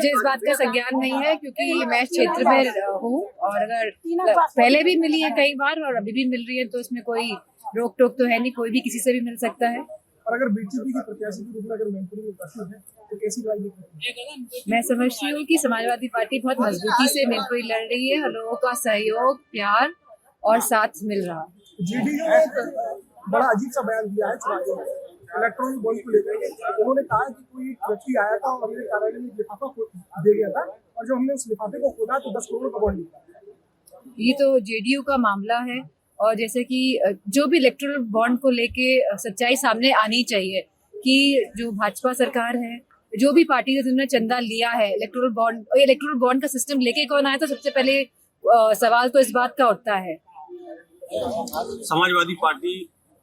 मुझे इस बात का संज्ञान नहीं है क्योंकि मैं क्षेत्र में हूँ और अगर पहले भी मिली है कई बार और अभी भी मिल रही है तो इसमें कोई रोक टोक तो है नहीं, कोई भी किसी से भी मिल सकता है। और अगर बीजेपी के प्रत्याशी के रूप में अगर मैनपुरी में उपस्थित है तो कैसी राय है? मैं समझती हूँ कि समाजवादी पार्टी बहुत मजबूती से मैनपुरी लड़ रही है और लोगों का सहयोग, प्यार और साथ मिल रहा है। जेडीयू ने बड़ा अजीब सा बयान दिया है चुनाव में इलेक्ट्रॉनिक बॉन्ड को लेकर। उन्होंने कहा कि कोई व्यक्ति आया था और मेरे कार्यालय में लिफाफा दे गया था और जो हमने उस लिफाफे को खोला तो 10 करोड़ का बॉन्ड निकला। ये तो जेडीयू का मामला है और जैसे कि जो भी इलेक्टोरल बॉन्ड को लेके सच्चाई सामने आनी चाहिए कि जो भाजपा सरकार है, जो भी पार्टी ने जिन्होंने चंदा लिया है इलेक्टोरल बॉन्ड का सिस्टम लेके कौन आया, तो सबसे पहले सवाल तो इस बात का उठता है। समाजवादी पार्टी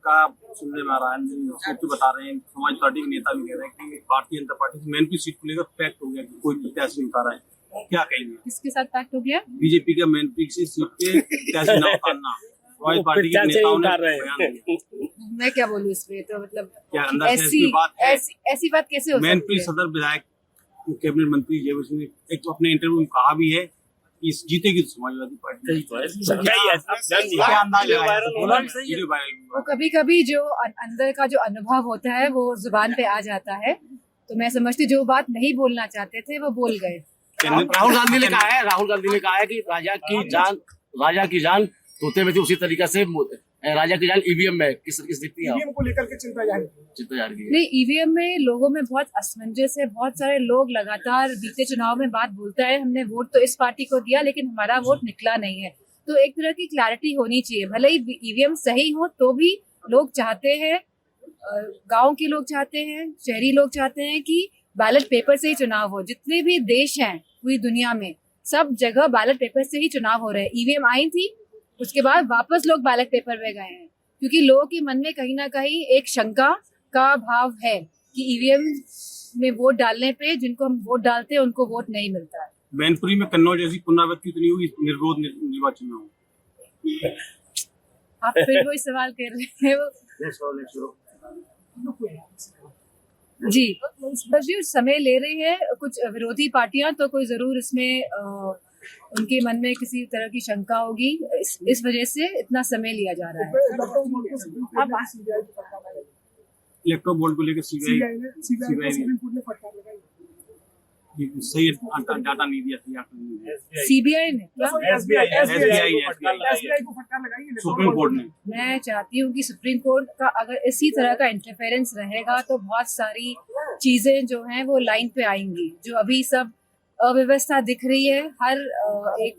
का सुनने में आ रहा है, तो बता रहे हैं समाज पार्टी के नेता भी कह रहे हैं कि भारतीय जनता पार्टी की मैनपुरी सीट को लेकर पैक्ट हो गया कि कोई प्रत्याशी नहीं उतारा है। क्या कहेंगे? किसके साथ पैक्ट हो गया? बीजेपी का मैनपुरी सीट पे प्रत्याशी न उतारना समाज पार्टी के नेताओं ने बयान दिया। मैं क्या बोलूं इसमें, तो मतलब क्या अंदर से ऐसी बात है? ऐसी बात कैसे हो सकती है? मैनपुरी सदर विधायक कैबिनेट मंत्री जय सिंह ने एक अपने इंटरव्यू में कहा भी है कि जीतेगी तो समाजवादी पार्टी। वो कभी कभी जो अंदर का जो अनुभव होता है वो जुबान पे आ जाता है, तो मैं समझती जो बात नहीं बोलना चाहते थे वो बोल गए। राहुल गांधी ने कहा है कि राजा की जान तोते में थी, उसी तरीके से राजा की जान ईवीएम में किस दिखती है? ईवीएम को लेकर के चिंता जारी है। नहीं, ईवीएम में लोगों में बहुत असमंजस है। बहुत सारे लोग लगातार बीते चुनाव में बात बोलता है हमने वोट तो इस पार्टी को दिया लेकिन हमारा वोट निकला नहीं है। तो एक तरह की क्लैरिटी होनी चाहिए। भले ही ईवीएम सही हो तो भी लोग चाहते हैं, गाँव के लोग चाहते हैं, शहरी लोग चाहते हैं कि बैलेट पेपर से ही चुनाव हो। जितने भी देश हैं पूरी दुनिया में सब जगह बैलेट पेपर से ही चुनाव हो रहे हैं। ईवीएम आई थी, उसके बाद वापस लोग बैलेट पेपर में गए हैं क्योंकि लोगों के मन में कहीं ना कहीं एक शंका का भाव है कि ईवीएम में वोट डालने पे जिनको हम वोट डालते हैं उनको वोट नहीं मिलता है। मैनपुरी में कन्नौज जैसी पुनरावृत्ति तो नहीं हुई निर्विरोध निर्वाचन में हो? आप फिर वही सवाल कर रहे हैं जी। बस ये समय ले रही है कुछ विरोधी पार्टियां, तो कोई जरूर इसमें उनके मन में किसी तरह की शंका होगी, इस वजह से इतना समय लिया जा रहा है। इलेक्ट्रो बोर्ड को लेकर सीबीआई ने सही डाटा नहीं दिया था। सीबीआई ने सुप्रीम कोर्ट ने। मैं चाहती हूँ कि सुप्रीम कोर्ट का अगर इसी तरह का इंटरफेरेंस रहेगा तो बहुत सारी चीजें जो हैं वो लाइन पे आएंगी। जो अभी सब अव्यवस्था दिख रही है हर एक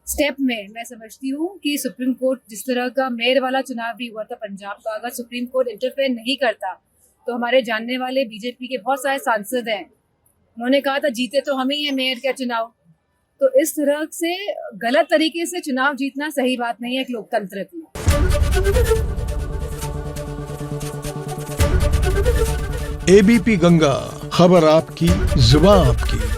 स्टेप में, मैं समझती हूँ कि सुप्रीम कोर्ट जिस तरह का मेयर वाला चुनाव भी हुआ था पंजाब का, अगर सुप्रीम कोर्ट इंटरफेयर नहीं करता तो हमारे जानने वाले बीजेपी के बहुत सारे सांसद हैं, उन्होंने कहा था जीते तो हम ही हैं मेयर का चुनाव। तो इस तरह से गलत तरीके से चुनाव जीतना सही बात नहीं है एक लोकतंत्र की। एबीपी गंगा, खबर आपकी, जुबान आपकी।